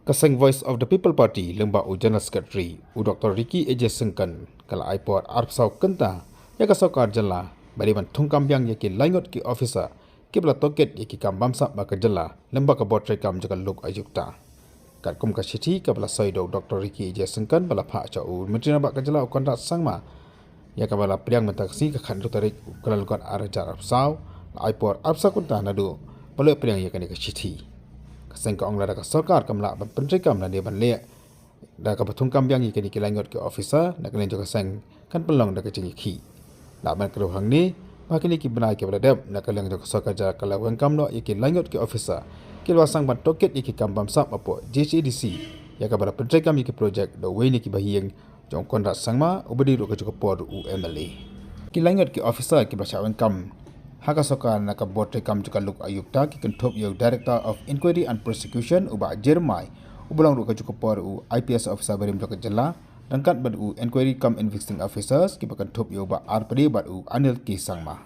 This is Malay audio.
Kaseng Voice of the People Party lembak General Secretary Dr. Ricky Eje Sengkan kala aiport arpsau Kynta ya kasokar jela bariban Thungkam Biang yaki laingot ki Ophisar ki bala Tohkit yaki kam Bamsap ba jela lembak ka botre kam jaga luk ayukta kat kum ka siti ka bala soido Dr. Ricky Eje Sengkan bala pha cha menteri ba ka jela kontrak sangma ya ka bala priang mentaksi ka khan tarik kalal kat arajar arpsau aiport arpsau kunta nadu bala priang ya ka siti Kaseng ka ongla ka sarkar kamla menteri kam na dia banle da ka Thungkam Biang yi kini kilangot ke Ophisar nak kena juga kaseng kan pelong da ka jingi khi la man kro hang ni ba kini ki banai ke bladep nak kala juga sarkar ja kala wangkam no yi kilangot ke Ophisar kilwasang ban Tohkit yi ki kam Bamsap apo JCDC ya ka bala menteri kam yi ki project do we ni ki bahiyeng jong kontrak sangma ubadi ro ka juga por UMLA kilangot ke Ophisar ki bacha wangkam Haka soka naka botre kam juga luk ayukta ki kentop yo Director of Inquiry and Prosecution uba Jermai ubulang ruka cukup por IPS officer berim jaka jela dangkat bad Inquiry kam Investing Officers ki bakentop yo ba RPD bad Anil ki sangma